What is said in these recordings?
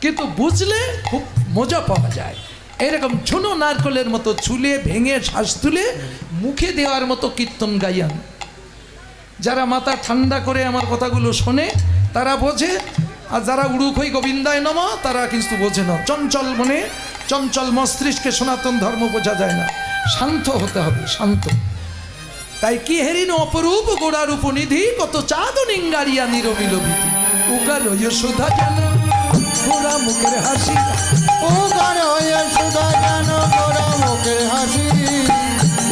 কিন্তু বুঝলে খুব মজা পাওয়া যায়। এরকম ঝুনো নারকলের মতো চুলে ভেঙে শ্বাস তুলে মুখে দেওয়ার মতো কীর্তন গাইয়ান। যারা মাথা ঠান্ডা করে আমার কথাগুলো শোনে তারা বোঝে, আর যারা উড়ুক হই গোবিন্দায় নমঃ তারা কিন্তু বোঝে না। চঞ্চল মনে চঞ্চল মস্তিষ্কে সনাতন ধর্ম বোঝা যায় না। শান্ত হতে হবে, শান্ত। তাই কি হেরিন অপরূপ গোড়ার উপনিধি, কত চাঁদ নিঙ্গারিয়া নিরমিল ভীতি। উগার সুধা যেন গোড়া মুখের হাসি, উগার সুধা যেন গোড়া মুখের হাসি,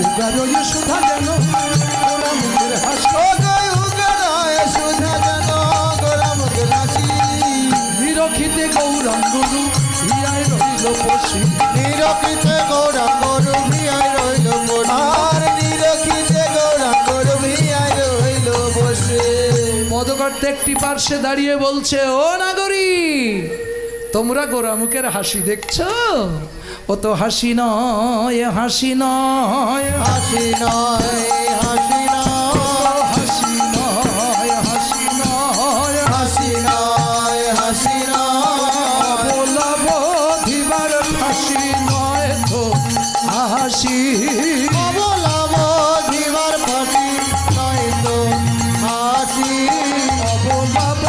উগার সুধা যেন গোড়া মুখের হাসি, উগার সুধা যেন গোড়া মুখের হাসি। নিরখিতে গৌরাঙ্গ হিয়ায় রইল বসি, নিরখিতে গৌরাঙ্গ হিয়ায় রইল বসি, আর নিরখিতে গৌরাঙ্গ হিয়ায় রইল বসে। পদকর্তা একটি পার্শ্বে দাঁড়িয়ে বলছে, ও নাগরী, তোমরা গোরামুখের হাসি দেখছো? ও তো হাসি নয়, হাসি নয়, হাসি নয়, হাসি নয়, হাসি নয়, হাসি নয়, হাসি নয়, হাসি নয়, বলাব দিবার হাসি নয় তো হাসি, বলাব দিবার ফাঁসি নয় তো হাসি, বলাব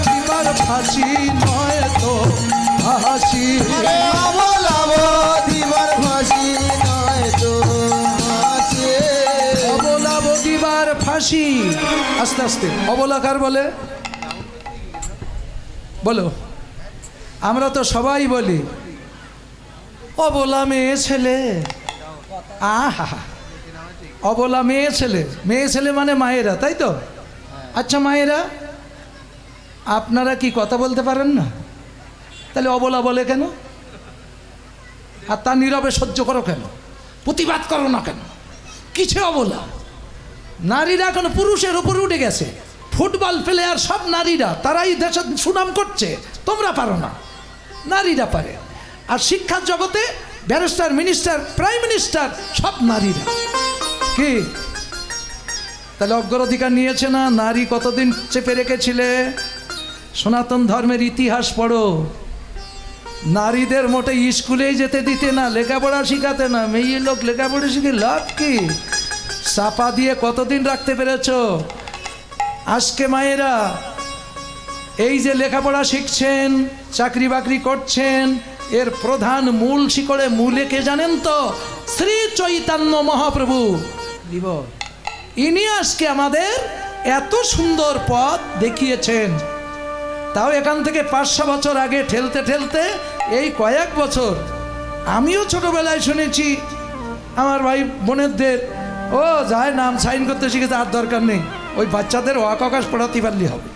দিবার ফাঁসি নয় তো হাসি, বলাব দিবার ফাঁসি নয় তো হাসি। অবলা বদিবার ফাঁসি। আস্তে আস্তে অবলাকার বলে বলো, আমরা তো সবাই বলি অবলা মেয়ে ছেলে। আহা, অবলা মেয়ে ছেলে, মেয়ে ছেলে মানে মায়েরা, তাই তো? আচ্ছা মায়েরা, আপনারা কি কথা বলতে পারেন না? তাহলে অবলা বলে কেন? আর তা নীরবে সহ্য করো কেন? প্রতিবাদ করো না কেন? কিছু অবলা। নারীরা এখন পুরুষের উপর উঠে গেছে। ফুটবল প্লেয়ার সব নারীরা, তারাই দেশের সুনাম করছে, তোমরা পারো না, নারীরা পারে। আর শিক্ষার জগতে ব্যারিস্টার, মিনিস্টার, প্রাইম মিনিস্টার সব নারীরা। কি তাহলে অগ্রাধিকার নিয়েছে না? নারী কতদিন চেপে রেখেছিলে? সনাতন ধর্মের ইতিহাস পড়ো। নারীদের মোটে স্কুলেই যেতে দিতে না, লেখাপড়া শিখাতে না। মেয়ে লোক লেখাপড়া শিখে লাভ কি? চাপা দিয়ে কতদিন রাখতে পেরেছ? আজকে মায়েরা এই যে লেখাপড়া শিখছেন, চাকরি বাকরি করছেন, এর প্রধান মূল শিকড়ে মূলে কে জানেন তো? শ্রী চৈতন্য মহাপ্রভু। ইনি আজকে আমাদের এত সুন্দর পথ দেখিয়েছেন। তাও এখান থেকে 500 বছর আগে ঠেলতে ঠেলতে এই কয়েক বছর আমিও ছোটবেলায় শুনেছি আমার ভাই বোনেরদের, ও যায় নাম সাইন করতে শিখেছে, আর দরকার নেই, ওই বাচ্চাদের ওয়াক আকাশ পড়াতে পারলে হবে।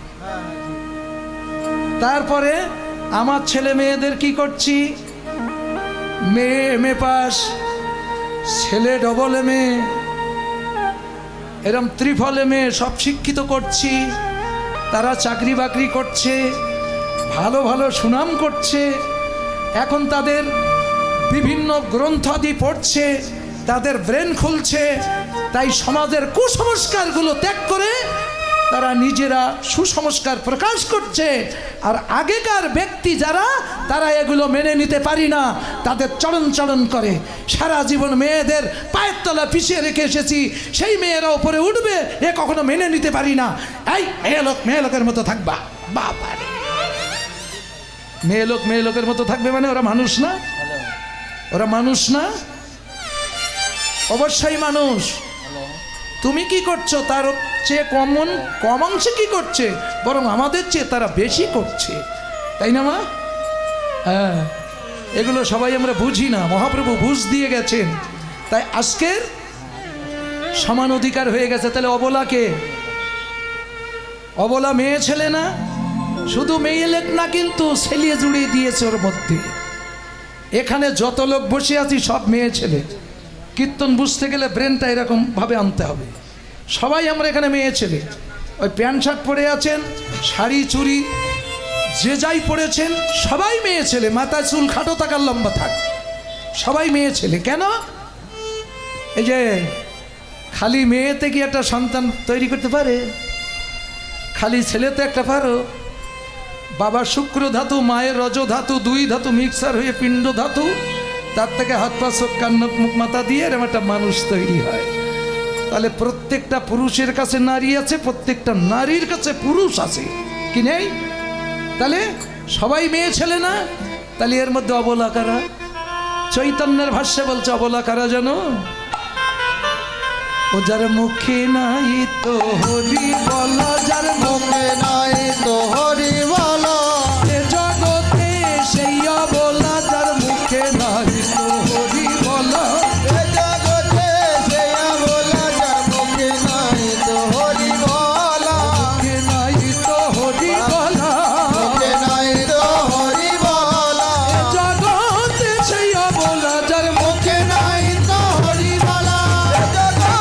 তারপরে আমার ছেলে মেয়েদের কি করছি? মেয়ে এমএ পাস, ছেলে ডবল এমএ, এরম ত্রিফল এমএ, সব শিক্ষিত করছি। তারা চাকরি বাকরি করছে, ভালো ভালো সুনাম করছে। এখন তাদের বিভিন্ন গ্রন্থাদি পড়ছে, তাদের ব্রেন খুলছে। তাই সমাজের কুসংস্কারগুলো ত্যাগ করে তারা নিজেরা সুসংস্কার প্রকাশ করছে। আর আগেকার ব্যক্তি যারা, তারা এগুলো মেনে নিতে পারি না, তাদের চলন চলন করে। সারা জীবন মেয়েদের পায়ের তলা পিছিয়ে রেখে এসেছি, সেই মেয়েরা উপরে উঠবে এ কখনো মেনে নিতে পারি না। এই মেয়ে লোকের মতো থাকবা, বাবা মেয়ে লোকের মতো থাকবে মানে ওরা মানুষ না? ওরা মানুষ না? অবশ্যই মানুষ। তুমি কি করছো তার চেয়ে কম অংশে কি করছে, বরং আমাদের চেয়ে তারা বেশি করছে, তাই না মা? হ্যাঁ, এগুলো সবাই আমরা বুঝি না, মহাপ্রভু বুঝ দিয়ে গেছেন। তাই আজকের সমান অধিকার হয়ে গেছে। তাহলে অবলাকে, অবলা মেয়ে ছেলে না? শুধু মেয়ে লেখ না, কিন্তু ছেলিয়ে জুড়িয়ে দিয়েছে ওর মধ্যে। এখানে যত লোক বসে আছি সব মেয়ে ছেলে। কীর্তন বুঝতে গেলে ব্রেনটা এরকম ভাবে আনতে হবে। সবাই আমরা এখানে মেয়ে ছেলে। ওই প্যান্ট শার্ট পরে আছেন, শাড়ি চুড়ি যে যাই পড়েছেন, সবাই মেয়ে ছেলে। মাথায় চুল খাটো থাক আর লম্বা থাক, সবাই মেয়ে ছেলে। কেন? এই যে খালি মেয়েতে কি একটা সন্তান তৈরি করতে পারে? খালি ছেলেতে একটা পারো? বাবার শুক্র ধাতু, মায়ের রজ ধাতু, দুই ধাতু মিক্সার হয়ে পিণ্ড ধাতু, তার থেকে হাত পা চোখ কান নাক মুখ মাথা দিয়ে এরকম একটা মানুষ তৈরি হয়। তাহলে প্রত্যেকটা পুরুষের কাছে নারী আছে, প্রত্যেকটা নারীর কাছে পুরুষ আছে, কি নেই? তাহলে সবাই মেয়ে ছেলে না? তাহলে এর মধ্যে অবলা কারা? চৈতন্যের ভাষ্যে বলছে অবলা কারা জানো? ও যার মুখে নাই তো হরি বলা, যার মুখে নাই তো হরি বলা, এ জগতে সেই অবলা, যার মুখে নাই তো হরি বলা। এ জগতে সে বলা, যার মুখে নাই তো হরি বলা, মুখে নাই তো হরি বলা, মুখে নাই তো হরি বলা, এ জগতে সেই অবলা, যার মুখে নাই তো হরি বলা। এ জগতে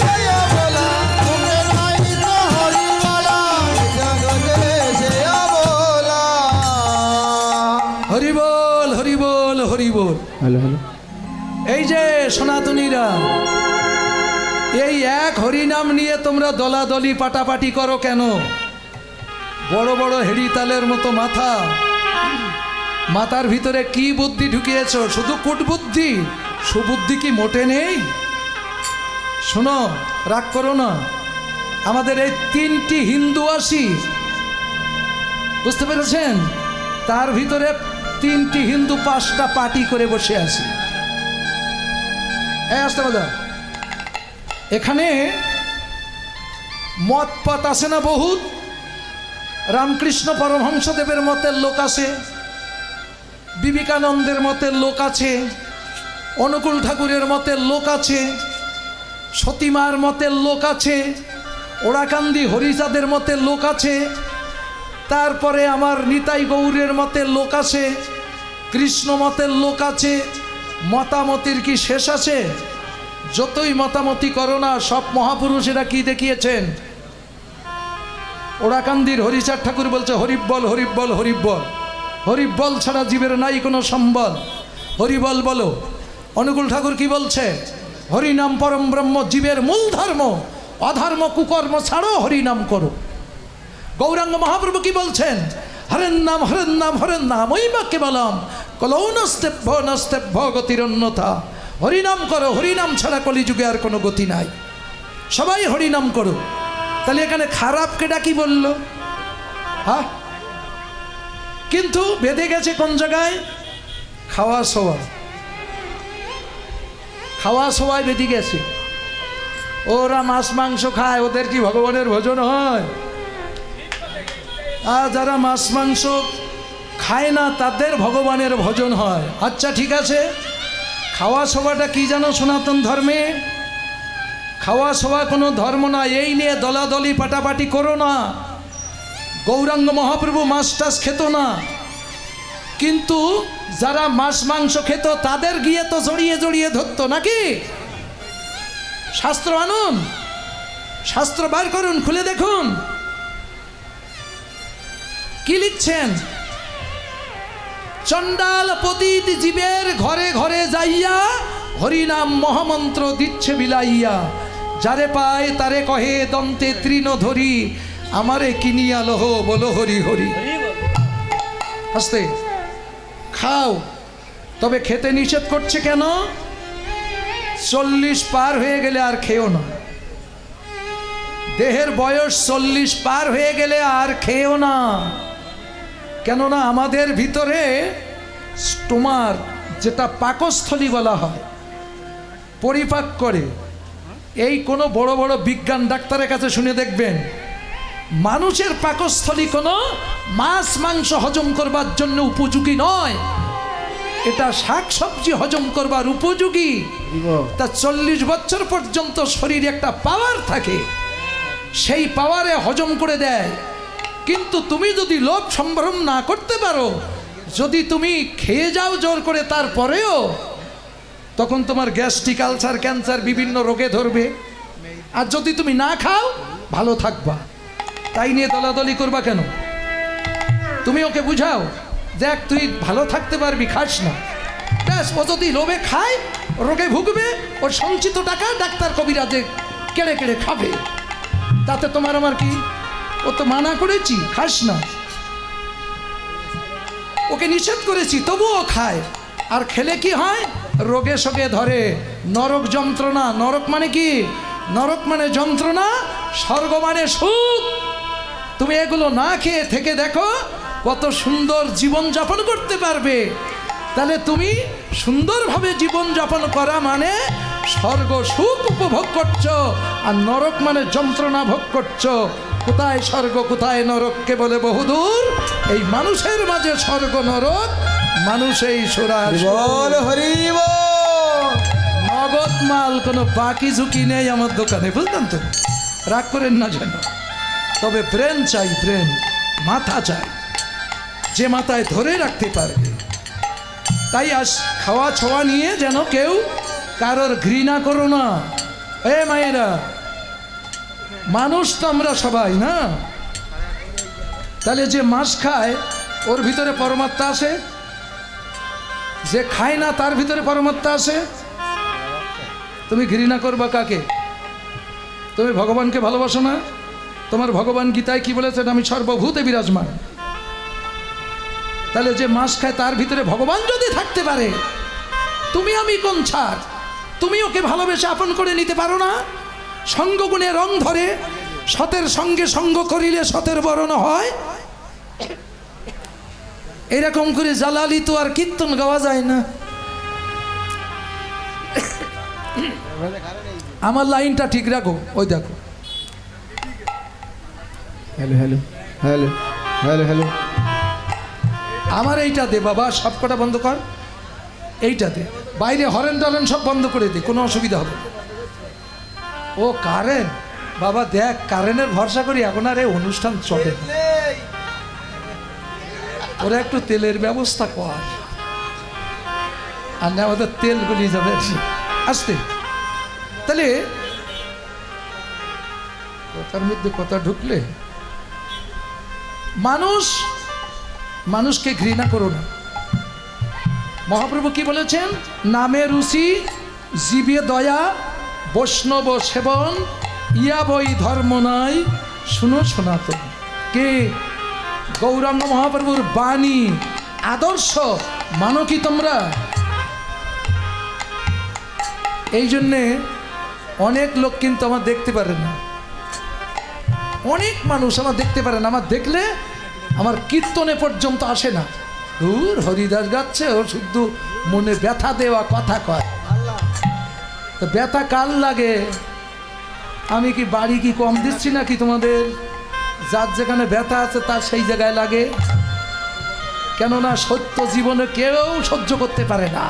সে বলা, মুখে নাই তো হরি বলা, এ জগতে সে বলা। হরি বল, হরি বল, হরি বল। এই যে সনাতনীরা, এই এক হরিনাম নিয়ে তোমরা দলাদলি পাটাপাটি করো কেন? বড় বড় হেড়িতালের মতো মাথা, মাথার ভিতরে কি বুদ্ধি ঢুকিয়েছো? শুধু কুটবুদ্ধি, সুবুদ্ধি কি মোটে নেই? শোনো, রাগ করো না। আমাদের এই 3টি হিন্দু আসি, বুঝতে পেরেছেন? তার ভিতরে 3টি হিন্দু 5টা পার্টি করে বসে আছে। এই আসতে বাজা, এখানে মত পথ আছে না বহুত? রামকৃষ্ণ পরমহংসদেবের মতের লোক আছে, বিবেকানন্দের মতের লোক আছে, অনুকূল ঠাকুরের মতের লোক আছে, সতীমার মতের লোক আছে, ওরাকান্দি হরিচাঁদের মতের লোক আছে, তারপরে আমার নিতাই গৌরের মতের লোক আছে, কৃষ্ণ মতের লোক আছে। মতামতির কি শেষ আছে? যতই মতামতি করো না, সব মহাপুরুষেরা কি দেখিয়েছেন? ওরাকান্দির হরিচাঁদ ঠাকুর বলছে হরিবল, হরিবল, হরিবল, হরিবল ছাড়া জীবের নাই কোনো সম্বল, হরিবল বলো। অনুকূল ঠাকুর কি বলছে? হরিনাম পরম ব্রহ্ম, জীবের মূল ধর্ম, অধর্ম কুকর্ম ছাড়ো, হরিনাম করো। গৌরাঙ্গ মহাপ্রভু কি বলছেন? হরেন নাম, হরেন নাম, হরেন নাম, ওই বা কেবলম কলৌ নস্তেভ্য নস্তেভ্য গতিরন্যথা। হরিনাম করো, হরিনাম ছাড়া কলিযুগে আর কোনো গতি নাই, সবাই হরিনাম করো। তাহলে এখানে খারাপকে ডাকি বললো? হ্যাঁ, কিন্তু বেঁধে গেছে কোন জায়গায়? খাওয়া শোয়া, খাওয়া শোয়ায় বেঁধে গেছে। ওরা মাছ মাংস খায়, ওদের কি ভগবানের ভোজন হয়? আর যারা মাছ মাংস খায় না, তাদের ভগবানের ভোজন হয়। আচ্ছা ঠিক আছে, খাওয়া শোয়াটা কি জানো সনাতন ধর্মে? খাওয়া শোয়া কোনো ধর্ম না, এই নিয়ে দলাদলি পাটাপাটি করো না। গৌরাঙ্গ মহাপ্রভু মাছ টাছ খেত না, কিন্তু যারা মাছ মাংস খেত তাদের গিয়ে তো জড়িয়ে জড়িয়ে ধরতো নাকি? শাস্ত্র আনুন, শাস্ত্র বার করুন, খুলে দেখুন কি লিখছেন। চণ্ডাল পতিত জীবের ঘরে ঘরে যাইয়া, হরিনাম মহামন্ত্র দিচ্ছে বিলাইয়া, যারে পায় তারে কহে দন্তে তৃণ ধরি, আমারে কিনিয়া লহ বলো হরি হরি। হাসতে খাও, তবে খেতে নিষেধ করছে কেন? 40 পার হয়ে গেলে আর খেও না। দেহের বয়স 40 পার হয়ে গেলে আর খেও না। কেননা আমাদের ভিতরে স্টোমার, যেটা পাকস্থলী বলা হয়, পরিপাক করে। এই কোনো বড় বড় বিজ্ঞান ডাক্তারের কাছে শুনে দেখবেন, মানুষের পাকস্থলী কোনো মাছ মাংস হজম করবার জন্য উপযোগী নয়, এটা শাক সবজি হজম করবার উপযোগী। তা 40 বছর পর্যন্ত শরীরে একটা পাওয়ার থাকে, সেই পাওয়ারে হজম করে দেয়। কিন্তু তুমি যদি লোভ সম্ভ্রম না করতে পারো, যদি তুমি খেয়ে যাও জোর করে, তারপরেও তখন তোমার গ্যাস্ট্রিক, আলসার, ক্যান্সার বিভিন্ন রোগে ধরবে। আর যদি তুমি না খাও, ভালো থাকবা। তাই নিয়ে দলাদলি করবা কেন? তুমি ওকে বুঝাও, দেখ তুই ভালো থাকতে পারবি, খাস না। ব্যাস, ও যদি লোভে খায়, রোগে ভুগবে, ওর সঞ্চিত টাকা ডাক্তার কবিরাজে কেড়ে কেড়ে খাবে। তাতে তোমার আমার কি? ও তো মানা করেছি, খাস না। ওকে নিষেধ করেছি তবুও খায়, আর খেলে কি হয়? রোগে শোকে ধরে। নরক যন্ত্রণা, নরক মানে কি? নরক মানে যন্ত্রণা, স্বর্গ মানে সুখ। তুমি এগুলো না খেয়ে থেকে দেখো কত সুন্দর জীবন যাপন করতে পারবে। তাহলে তুমি সুন্দরভাবে জীবন যাপন করা মানে স্বর্গ সুখ উপভোগ করছো, আর নরক মানে যন্ত্রণা ভোগ করছো। কোথায় স্বর্গ কোথায় নরক কে বলে বহুদূর। এই মানুষের মাঝে স্বর্গ নরক, মানুষ এই সুরার বল হরি বল। নগদ মাল, কোনো বাকি ঝুঁকি নেই আমার দোকানে, বুঝলেন তো? রাগ করেন না যেন। তবে ব্রেন চাই, ব্রেন, মাথা চাই, যে মাথায় ধরে রাখতে পারবে। তাই আজ খাওয়া ছোঁয়া নিয়ে যেন কেউ কারোর ঘৃণা করো না। এ মায়েরা, মানুষ তো আমরা সবাই না? তাহলে যে মাছ খায় ওর ভিতরে পরমাত্মা আসে, যে খায় না তার ভিতরে পরমাত্মা আসে। তুমি ঘৃণা করবা কাকে? তুমি ভগবানকে ভালোবাসো না? তোমার ভগবান গীতায় কি বলেছেন? আমি সর্বভূতে বিরাজমান। তাহলে যে মাছ খায় তার ভিতরে ভগবান যদি থাকতে পারে, তুমি আমি কোন ছাড়? তুমি ওকে ভালোবেসে আপন করে নিতে পারো না? সঙ্গগুণে রং ধরে, সতের সঙ্গে সঙ্গ করিলে সতের বরণ হয়। এরকম করে জালালি তো আর কীর্তন গাওয়া যায় না। আমার লাইনটা ঠিক রাখো, ওই দেখো। Hello hello hello hello hello. আমার এইটা দে বাবা, সব কটা বন্ধ কর। এইটা দে, বাইরে হরেন টরেন সব বন্ধ করে দে, কোনো অসুবিধা হবে না। ও কারেন্ট, বাবা দেখ, কারেন্টের ভরসা করি এখন আর এই অনুষ্ঠান চলে না। ওরা একটু তেলের ব্যবস্থা কর, আর না আমাদের তেল গলি যাবে আসতে। তাহলে কথার মধ্যে কথা ঢুকলে, মানুষকে ঘৃণা করো না। মহাপ্রভু কি বলেছেন? নামে রুচি, জীবে দয়া, বৈষ্ণব সেবন, ইয়া বই ধর্ম নাই, শুনো সনাতন। কে? গৌরাঙ্গ মহাপ্রভুর বাণী, আদর্শ মানো কি তোমরা? এই জন্যে অনেক লোক কিন্তু আমার দেখতে পারে না, অনেক মানুষ আমার দেখতে পারে না। আমার দেখলে আমার কীর্তনে পর্যন্ত আসে না। দূর, হরিদাস গাচ্ছে, ও শুধু মনে ব্যথা দেওয়া কথা কয়। তো ব্যথা কাল লাগে? আমি কি বাড়ি কি কম দিচ্ছি নাকি তোমাদের? যার যেখানে ব্যথা আছে তার সেই জায়গায় লাগে। কেননা সত্য জীবনে কেউ সহ্য করতে পারে না।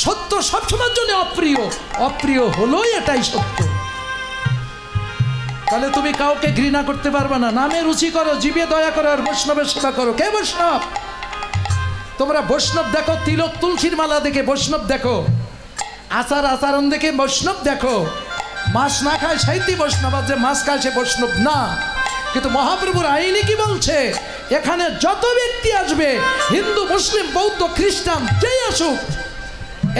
সত্য সবসময়ের জন্য অপ্রিয়, অপ্রিয় হলোই এটাই সত্য। তাহলে তুমি কাউকে ঘৃণা করতে পারবে না। নামে রুচি করো, জীবে দয়া করো, আর বৈষ্ণবের সেবা করো। কে বৈষ্ণব? তোমরা বৈষ্ণব দেখো, তিলক তুলসীর মালা দেখে বৈষ্ণব দেখো, আচার আচরণ দেখে বৈষ্ণব দেখো। মাছ না খায় সেইটি বৈষ্ণব, আর যে মাছ খায় সে বৈষ্ণব না। কিন্তু মহাপ্রভুর আইনি কি বলছে? এখানে যত ব্যক্তি আসবে, হিন্দু মুসলিম বৌদ্ধ খ্রিস্টান যেই আসুক,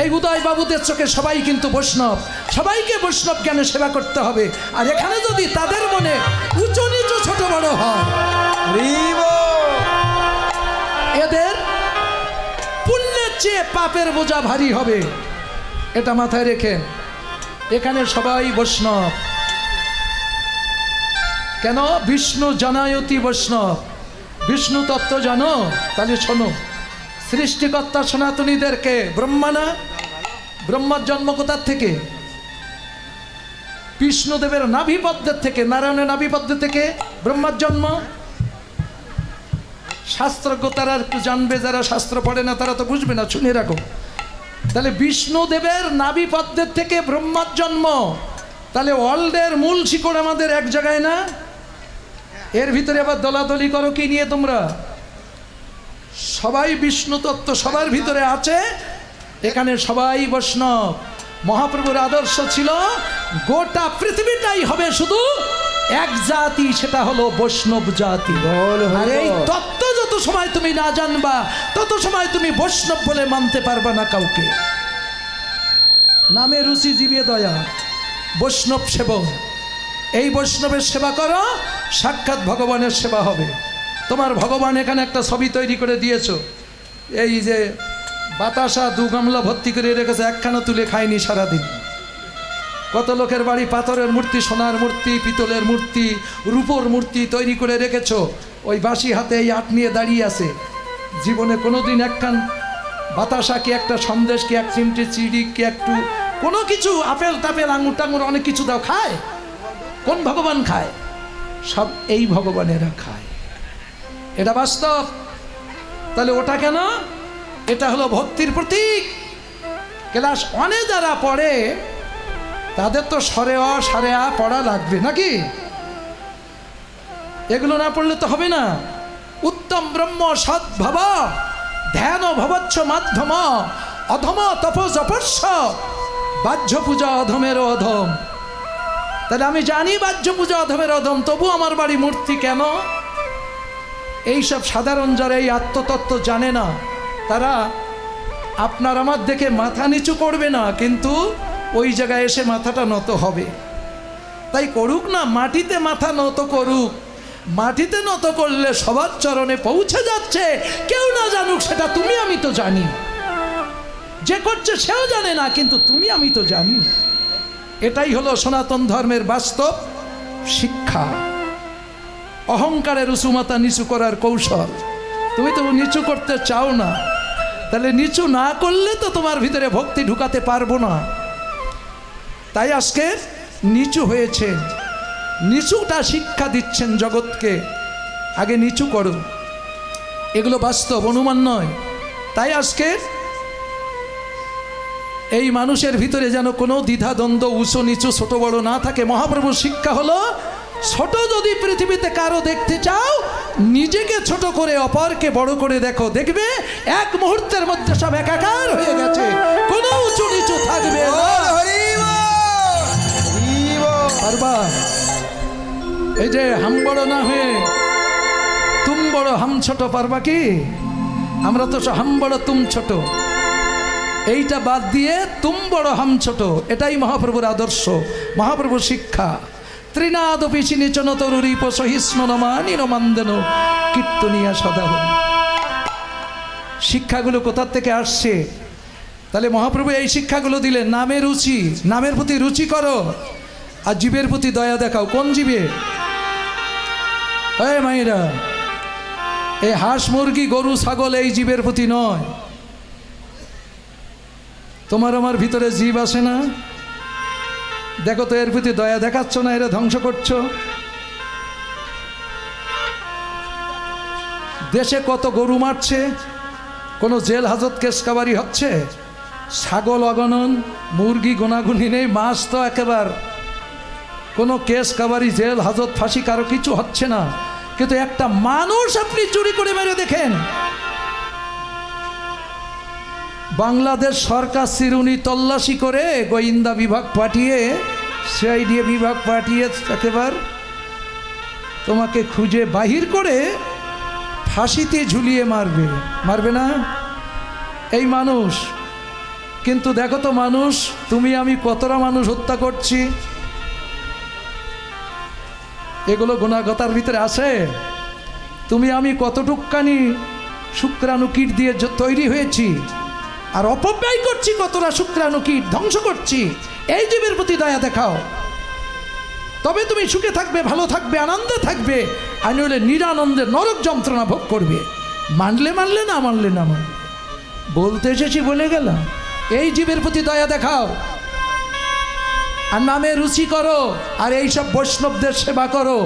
এই উদয় বাবুদের চোখে সবাই কিন্তু বৈষ্ণব। সবাইকে বৈষ্ণব জ্ঞানে সেবা করতে হবে। আর এখানে যদি তাদের মনে উঁচু নিচু ছোট বড় হয়, এদের পুণ্যের চেয়ে পাপের বোঝা ভারী হবে। এটা মাথায় রেখেন। এখানে সবাই বৈষ্ণব। কেন? বিষ্ণু জানায়তি বৈষ্ণব। বিষ্ণু তত্ত্ব জানো? তাহলে শোনো। সৃষ্টিকর্তা সনাতনীদেরকে ব্রহ্মা না? ব্রহ্মার জন্ম কোথার থেকে? বিষ্ণুদেবের নাভিপদ্মের থেকে, নারায়ণের নাভিপদ্ম থেকে ব্রহ্মার জন্ম। শাস্ত্রজ্ঞ তারা একটু জানবে, যারা শাস্ত্র পড়ে না তারা তো বুঝবে না, শুনে রাখো। তাহলে বিষ্ণুদেবের নাভিপদ্মের থেকে ব্রহ্মার জন্ম। তাহলে ওয়ার্ল্ডের মূল শিকড় আমাদের এক জায়গায় না? এর ভিতরে আবার দলাদলি করো কি নিয়ে তোমরা? সবাই বিষ্ণু তত্ত্ব সবার ভিতরে আছে। এখানে সবাই বৈষ্ণব। মহাপ্রভুর আদর্শ ছিল গোটা পৃথিবীটাই হবে শুধু এক জাতি, সেটা হলো বৈষ্ণব জাতি। আর এই তত্ত্ব যত সময় তুমি না জানবা, তত সময় তুমি বৈষ্ণব বলে মানতে পারবা না কাউকে। নামে রুচি, জীবে দয়া, বৈষ্ণব সেবক। এই বৈষ্ণবের সেবা করো, সাক্ষাৎ ভগবানের সেবা হবে। তোমার ভগবান এখানে একটা ছবি তৈরি করে দিয়েছো, এই যে বাতাসা 2 গামলা ভর্তি করে রেখেছে, একখানা তুলে খায়নি সারাদিন। কত লোকের বাড়ি পাথরের মূর্তি, সোনার মূর্তি, পিতলের মূর্তি, রূপোর মূর্তি তৈরি করে রেখেছো, ওই বাসি হাতে এই আট নিয়ে দাঁড়িয়ে আছে। জীবনে কোনোদিন একখান বাতাসা কি, একটা সন্দেশ কি, এক চিমটি চিড়ি কি, একটু কোনো কিছু আপেল টাপেল আঙুর টাঙুর অনেক কিছু দাও, খায়? কোন ভগবান খায়? সব এই ভগবানেরা খায়। এটা বাস্তব। তাহলে ওটা কেন? এটা হলো ভক্তির প্রতীক। ক্লাস 1-এ যারা পড়ে তাদের তো সরে অ সারে আ পড়া লাগবে নাকি? এগুলো না পড়লে তো হবে না। উত্তম ব্রহ্ম সদ্ভাব ধ্যান ভবচ্ছ মাধ্যম অধম তপস্য বাহ্য পূজা অধমের অধম। তাহলে আমি জানি বাহ্য পূজা অধমের অধম, তবু আমার বাড়ি মূর্তি কেন? এইসব সাধারণ যারা এই আত্মতত্ত্ব জানে না, তারা আপনার আমার দেখে মাথা নিচু করবে না, কিন্তু ওই জায়গায় এসে মাথাটা নত হবে। তাই করুক না, মাটিতে মাথা নত করুক। মাটিতে নত করলে সবার চরণে পৌঁছে যাচ্ছে। কেউ না জানুক সেটা তুমি আমি তো জানি, যে করছে সেও জানে না, কিন্তু তুমি আমি তো জানি। এটাই হলো সনাতন ধর্মের বাস্তব শিক্ষা। অহংকারের উঁচুমাথা নিচু করার কৌশল। তুমি তো নিচু করতে চাও না, তাহলে নিচু না করলে তো তোমার ভিতরে ভক্তি ঢুকাতে পারবো না। তাই আজকে নিচু হয়েছে, নিচুটা শিক্ষা দিচ্ছেন জগৎকে। আগে নিচু করো, এগুলো বাস্তব, অনুমান নয়। তাই আজকে এই মানুষের ভিতরে যেন কোনো দ্বিধাদ্বন্দ্ব, উঁচু নিচু, ছোট বড় না থাকে। মহাপ্রভুর শিক্ষা হলো, ছোট যদি পৃথিবীতে কারো দেখতে চাও, নিজেকে ছোট করে অপরকে বড় করে দেখো, দেখবে এক মুহূর্তের মধ্যে সব একাকার হয়ে গেছে, কোনো উঁচু নিচু থাকবে না। পারবা? এই যে হাম বড় না হয়ে তুম বড় হাম ছোট, পারবা কি? আমরা তো হাম বড় তুম ছোট, এইটা বাদ দিয়ে তুম বড় হাম ছোট। এটাই মহাপ্রভুর আদর্শ, মহাপ্রভুর শিক্ষা। ত্রিনাদপি চিনিচন তরুরীপ সহিষ্ণনমানি রমান্দেন কীর্তনিয়া সদাহ। শিক্ষাগুলো কোথার থেকে আসছে? তাহলে মহাপ্রভু এই শিক্ষাগুলো দিলেন। নামে রুচি, নামের প্রতি রুচি করো, আর জীবের প্রতি দয়া দেখাও। কোন জীবে? এই মায়েরা, এই হাঁস মুরগি গরু ছাগল এই জীবের প্রতি নয়। তোমার আমার ভিতরে জীব আসে না? দেখো তো, এর প্রতি দয়া দেখাচ্ছ না, এরা ধ্বংস করছো। দেশে কত গরু মারছে, কোনো জেল হাজত কেস কাবারি হচ্ছে? ছাগল অগণন, মুরগি গোনাগুনি নেই, মাছ তো একেবারে কোনো কেস কাবারি, জেল হাজত, ফাঁসি কারো কিছু হচ্ছে না। কিন্তু একটা মানুষ আপনি চুরি করে মেরে দেখেন। বাংলাদেশ সরকার চিরুনি তল্লাশি করে, গোয়েন্দা বিভাগ পাঠিয়ে, সিআইডি বিভাগ পাঠিয়ে একেবারে তোমাকে খুঁজে বাহির করে ফাঁসিতে ঝুলিয়ে মারবে। মারবে না? এই মানুষ। কিন্তু দেখো তো মানুষ, তুমি আমি কতটা মানুষ হত্যা করছি, এগুলো গুণাগতার ভিতরে আসে? তুমি আমি কতটুকখানি শুক্রাণু কীট দিয়ে তৈরি হয়েছি, আর অপব্যয় করছি কতটা শুক্রাণু কীট, ধ্বংস করছি। এই জীবের প্রতি দয়া দেখাও, তবে তুমি সুখে থাকবে, ভালো থাকবে, আনন্দে থাকবে। আর নইলে নিরানন্দে নরক যন্ত্রণা ভোগ করবে। মানলে মানলে, না মানলে না মানলে। বলতে এসেছি বলে গেলাম। এই জীবের প্রতি দয়া দেখাও, আর নামে রুচি করো, আর এইসব বৈষ্ণবদের সেবা করো।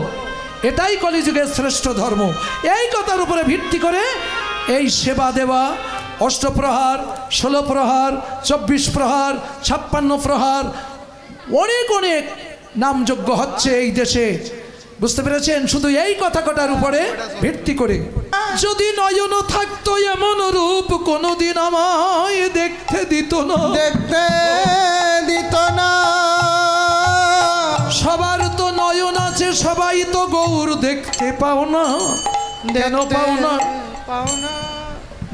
এটাই কলিযুগের শ্রেষ্ঠ ধর্ম। এই কথার উপরে ভিত্তি করে এই সেবা দেওয়া, অষ্টপ্রহার, 16 প্রহার, 24 প্রহার, 56 প্রহার, অনেক অনেক নামযজ্ঞ হচ্ছে এই দেশে। বুঝতে পেরেছেন? শুধু এই কথা কটার উপরে ভিত্তি করে। যদি নয়ন থাকতো এমন রূপ, কোনোদিন আমায় দেখতে দিত না, দেখতে দিত না। সবার তো নয়ন আছে, সবাই তো গৌর দেখতে পাও না। কেন পাও না? পাও না।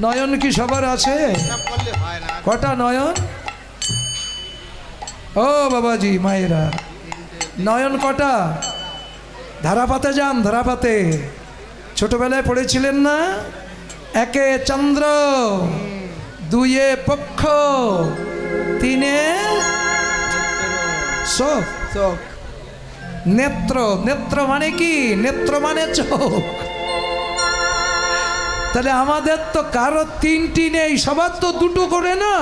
নয়ন কি সবার আছে? কটা নয়ন? ও বাবাজি, মায়েরা, নয়ন কটা? ধারাপাতে যান, ধারাপাতে ছোটবেলায় পড়েছিলেন না? একে চন্দ্র, দুয়ে পক্ষ, তিনে চোখ। চোখ। নেত্র, নেত্র মানে কি? নেত্র মানে চোখ। তাহলে আমাদের তো কারো তিনটি নেই, সবার তো দুটো করে না।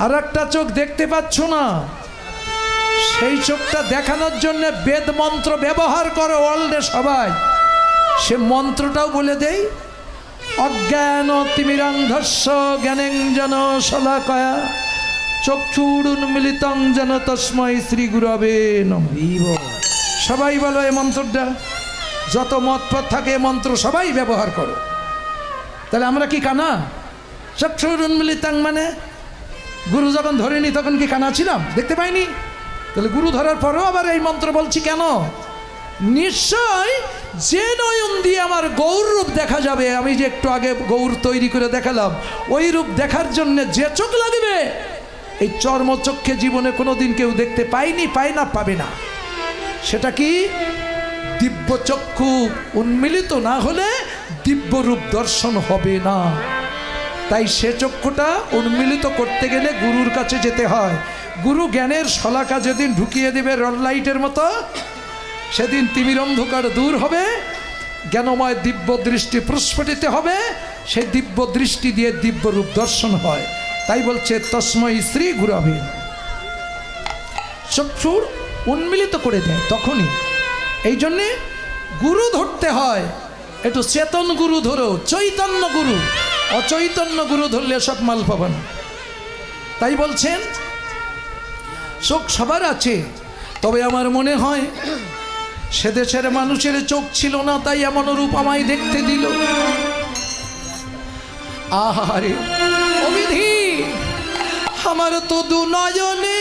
আর একটা চোখ দেখতে পাচ্ছ না, সেই চোখটা দেখানোর জন্য বেদ মন্ত্র ব্যবহার করে ওয়ার্ল্ডে সবাই। সে মন্ত্রটাও বলে দেই, অজ্ঞান তিমিরান্ধস্য জ্ঞানেঞ্জন শলাকয়া চক্ষুরুন্মিলিতং যেন তস্মৈ শ্রী গুরবে নমঃ। সবাই বলো এই মন্ত্রটা, যত মতপথ থাকে এই মন্ত্র সবাই ব্যবহার করো। তাহলে আমরা কি কানা? চক্ষুরুন্মিলিতং মানে গুরু যখন ধরিনি তখন কি কানা ছিলাম? দেখতে পাইনি? তাহলে গুরু ধরার পরেও আবার এই মন্ত্র বলছি কেন? নিশ্চয় যে নয়ন দিয়ে আমার গৌর রূপ দেখা যাবে, আমি যে একটু আগে গৌর তৈরি করে দেখালাম, ওই রূপ দেখার জন্য যে চোখ লাগবে, এই চর্মচক্ষে জীবনে কোনোদিন কেউ দেখতে পায়নি, পায় না, পাবে না। সেটা কি? দিব্য চক্ষু উন্মিলিত না হলে দিব্য রূপ দর্শন হবে না। তাই সে চক্ষুটা উন্মিলিত করতে গেলে গুরুর কাছে যেতে হয়। গুরু জ্ঞানের শলাকা যেদিন ঢুকিয়ে দেবে রড লাইটের মতো, সেদিন তিমির অন্ধকার দূর হবে, জ্ঞানময় দিব্য দৃষ্টি প্রস্ফুটিত হবে। সেই দিব্য দৃষ্টি দিয়ে দিব্য রূপ দর্শন হয়। তাই বলছে তস্মৈ শ্রী গুরবে। চক্ষুর উন্মিলিত করে দেয় তখনই। এই জন্যে গুরু ধরতে হয়, একটু চেতন গুরু ধরো, চৈতন্য গুরু। অচৈতন্য গুরু ধরলে সব মাল পাবে না। তাই বলছেন চোখ সবার আছে, তবে আমার মনে হয় সে দেশের মানুষের চোখ ছিল না, তাই এমন রূপ আমায় দেখতে দিল। আহারে অবিধি, আমার তো দু নয়নে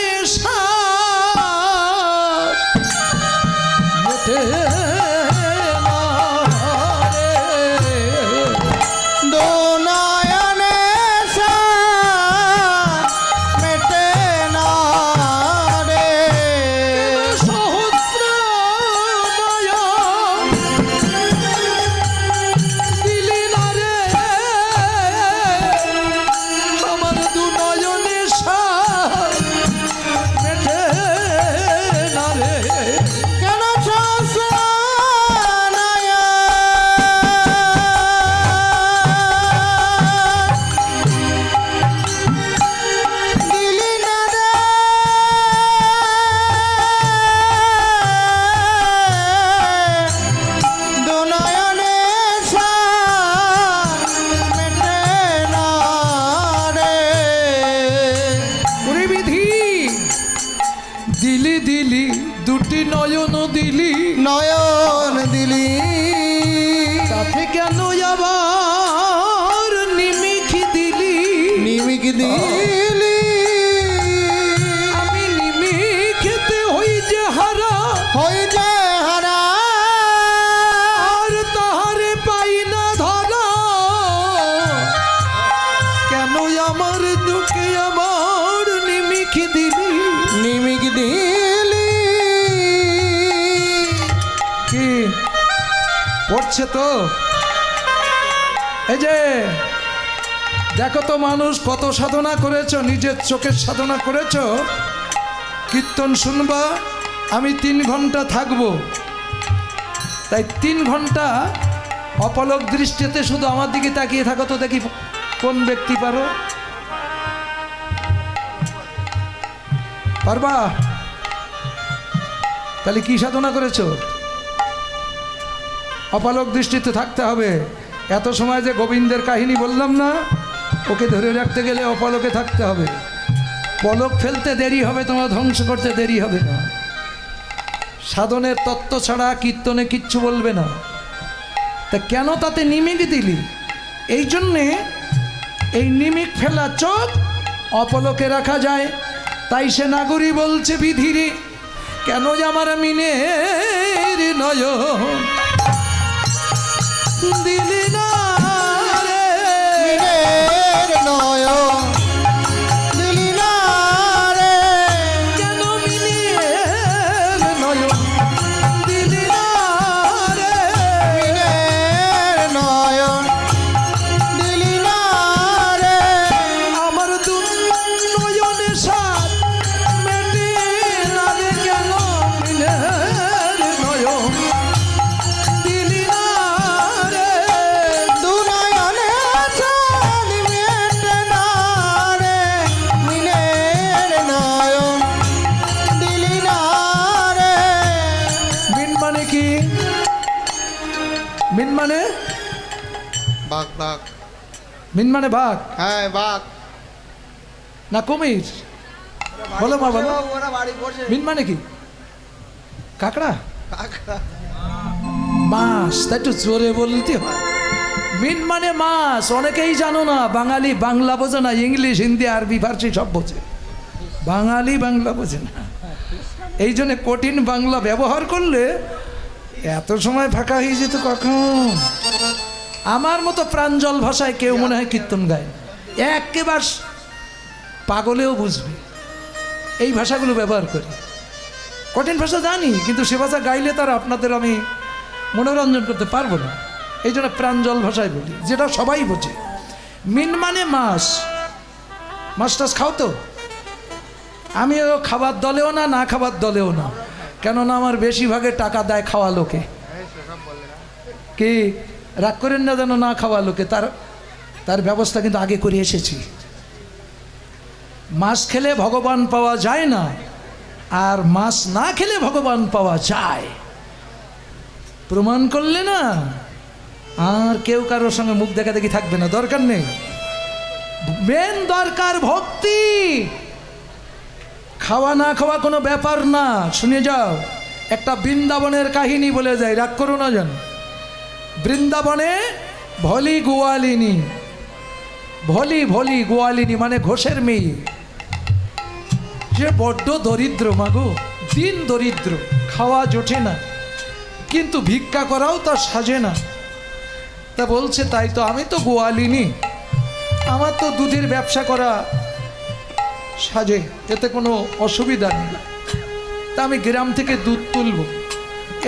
মেটে না রে। দোনয়নে মেটে না রে। সহস্র নয়ন দিলি না রে, আমার দু নয়নে মেটে না রে। কেন সহস্র নয়ন দিলি না রে। দোনয়নে মেটে না রে। ওরে বিধি, দিলি দিলি দুটি নয়ন দিলি, নয়ন দিলি তাতে কেন আবার নিমিখ দিলি? নিমিক দিলি আমি নিমিখেতে হই যে হারা, হই যে হারা। আর তাহারে পাই না ধরা। কেন আমার দুঃখে আমার নিমিখ দিলি? নিমিক দিলি কি পড়ছে তো? এই যে দেখো তো, মানুষ কত সাধনা করেছো, নিজের চোখের সাধনা করেছো। কীর্তন শুনবা, আমি 3 ঘন্টা থাকবো, তাই 3 ঘন্টা অপলক দৃষ্টিতে শুধু আমার দিকে তাকিয়ে থাকো তো, দেখি কোন ব্যক্তি পারো। পারবা? তাহলে কি সাধনা করেছো? অপলক দৃষ্টিতে থাকতে হবে। এত সময় যে গোবিন্দের কাহিনী বললাম না, ওকে ধরে রাখতে গেলে অপলকে থাকতে হবে। পলক ফেলতে দেরি হবে, তোমার ধ্বংস করতে দেরি হবে না। সাধনের তত্ত্ব ছাড়া কীর্তনে কিচ্ছু বলবে না। তা কেন তাতে নিমিক দিলি? এই জন্যে এই নিমিক ফেলা চোখ অপলকে রাখা যায়। তাই সে নাগরী বলছে বিধিরে, কেন যে আমার মিনের নয়ন দিলি না রে। মিনের নয়ন দিলি না রে। কেন মিনের নয়ন দিলি না রে। মিনের নয়ন বাঘ বাঘ। মিন মানে বাঘ হ্যাঁ বাঘ। না কুমির? বলো মা বলো। ওরা বাড়ি বসে। মিন মানে কি? কাঁকড়া? কাঁকড়া। মাছ, তাই একটু জোরে বলতে হয়। মিন মানে মাছ। অনেকেই জানো না, বাঙালি বাংলা বোঝে না, ইংলিশ হিন্দি আরবি ফার্সি সব বোঝে, বাঙালি বাংলা বোঝে না। এই জন্য কঠিন বাংলা ব্যবহার করলে এত সময় ফাঁকা হয়ে যেত কখন। আমার মতো প্রাঞ্জল ভাষায় কেউ মনে হয় কীর্তন গায় না। একেবারে পাগলেও বুঝবে এই ভাষাগুলো ব্যবহার করি। কঠিন ভাষা জানি, কিন্তু সে ভাষা গাইলে তার আপনাদের আমি মনোরঞ্জন করতে পারবো না। এই জন্য প্রাঞ্জল ভাষায় বলি, যেটা সবাই বোঝে। মিন মানে মাছ। মাছ টাছ খাও তো? আমিও খাবার দলেও না, না খাবার দলেও না, কেননা আমার বেশিরভাগে টাকা দেয় খাওয়া লোকে। কি রাগ করেন না যেন, না খাওয়া লোকে, তার ব্যবস্থা কিন্তু আগে করে এসেছি। মাছ খেলে ভগবান পাওয়া যায় না, আর মাছ না খেলে ভগবান পাওয়া যায়। প্রমাণ করলে না আর কেউ কারোর সঙ্গে মুখ দেখা দেখি থাকবে না, দরকার নেই। মেন দরকার ভক্তি। খাওয়া না খাওয়া কোনো ব্যাপার না। শুনে যাও, একটা বৃন্দাবনের কাহিনী বলে যায়, রাগ করো না যেন। বৃন্দাবনে ভলি গোয়ালিনী, ভলি গোয়ালিনী মানে ঘোষের মেয়ে, যে বড্ড দরিদ্র মাগো, দিন দরিদ্র, খাওয়া জোটে না, কিন্তু ভিক্ষা করাও তার সাজে না। তা বলছে, তাই তো আমি তো গোয়ালিনী, আমার তো দুধের ব্যবসা করা সাজে, এতে কোনো অসুবিধা নেই। তা আমি গ্রাম থেকে দুধ তুলব,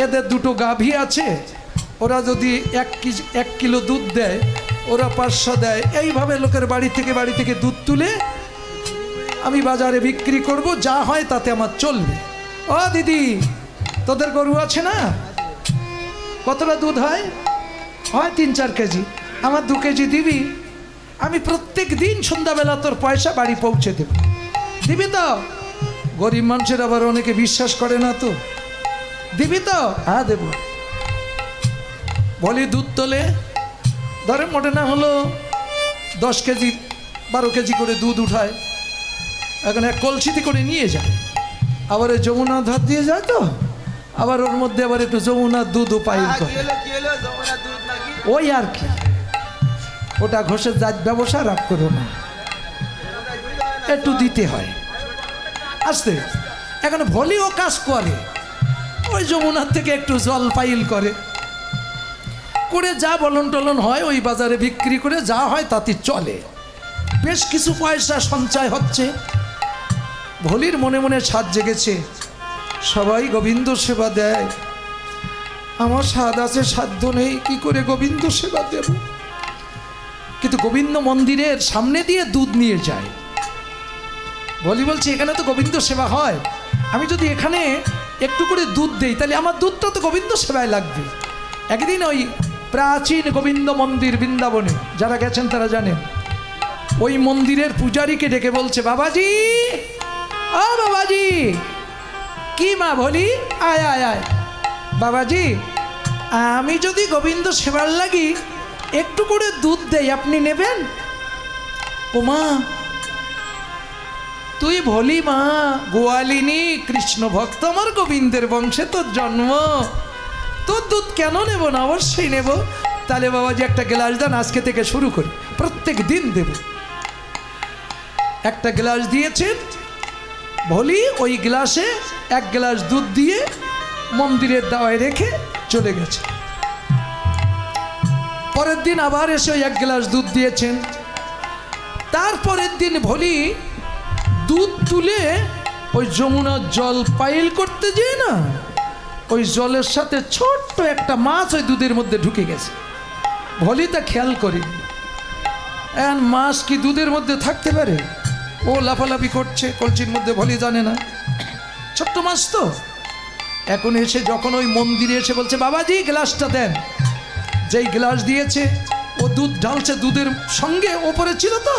এদের দুটো গাভী আছে, ওরা যদি 1 কিলো দুধ দেয়, ওরা 500 দেয়, এইভাবে লোকের বাড়ি থেকে দুধ তুলে আমি বাজারে বিক্রি করব, যা হয় তাতে আমার চলবে। ও দিদি, তোদের গরু আছে না? কতটা দুধ হয়? 3-4 কেজি। আমার 2 কেজি দিবি? আমি প্রত্যেক দিন সন্ধ্যাবেলা তোর পয়সা বাড়ি পৌঁছে দেব, দিবি তো? গরিব মানুষের আবার অনেকে বিশ্বাস করে না, তো দিবি তো? হ্যাঁ দেব। বলি দুধ তোলে, ধরে মোটে না হলো 10 কেজি 12 কেজি করে দুধ উঠায়, এখন 1 কলসিতে করে নিয়ে যায়। আবার ওই যমুনা ধার দিয়ে যায়, তো আবার ওর মধ্যে আবার একটু যমুনার দুধও পাইল করে, ওই আর কি। ওটা ঘষের জাত ব্যবসা, রাগ করো না, একটু দিতে হয় আসতে। এখন ভলিও কাজ করে, ওই যমুনার থেকে একটু জল পাইল করে, যা বলন টলন হয় ওই বাজারে বিক্রি করে যা হয় তাতে চলে, বেশ কিছু পয়সা সঞ্চয় হচ্ছে। ভলির মনে মনে স্বাদ জেগেছে, সবাই গোবিন্দ সেবা দেয়, আমার স্বাদ আছে, সাধ্য নেই, কি করে গোবিন্দ সেবা দেব। কিন্তু গোবিন্দ মন্দিরের সামনে দিয়ে দুধ নিয়ে যায়। ভলি বলছে, এখানে তো গোবিন্দ সেবা হয়, আমি যদি এখানে একটু করে দুধ দেই, তাহলে আমার দুধটা তো গোবিন্দ সেবায় লাগবে। একদিন ওই প্রাচীন গোবিন্দ মন্দির বৃন্দাবনে, যারা গেছেন তারা জানেন, ওই মন্দিরের পূজারীকে ডেকে বলছে, বাবাজি, ও বাবাজি। কি মা? বলি, আয় আয় আয়। বাবাজি, আমি যদি গোবিন্দ সেবার লাগি একটু করে দুধ দেই, আপনি নেবেন? ও মা, তুই ভলি মা, গোয়ালিনী, কৃষ্ণ ভক্ত, আমার গোবিন্দের বংশে তোর জন্ম, তোর দুধ কেন নেব না? অবশ্যই নেব। তাহলে বাবাজি একটা গ্লাস দেন, আজকে থেকে শুরু করি, প্রত্যেক দিন দেব। একটা গ্লাস দিয়েছেন ভলি, ওই গ্লাসে 1 গ্লাস দুধ দিয়ে মন্দিরের দাওয়ায় রেখে চলে গেছে। পরের দিন আবার এসে ওই 1 গ্লাস দুধ দিয়েছেন। তারপরের দিন ভলি দুধ তুলে ওই যমুনার জল পাইল করতে যেয়ে না, ওই জলের সাথে ছোট্ট একটা মাছ ওই দুধের মধ্যে ঢুকে গেছে। ভলি তা খেয়াল করিনি। এখন মাছ কি দুধের মধ্যে থাকতে পারে? ও লাফালাফি করছে কলসির মধ্যে, ভলি জানে না, ছোট্ট মাছ তো। এখন এসে যখন ওই মন্দিরে এসে বলছে, বাবাজি গ্লাসটা দেন, যেই গ্লাস দিয়েছে ও দুধ ঢালছে, দুধের সঙ্গে ওপরে ছিল তো,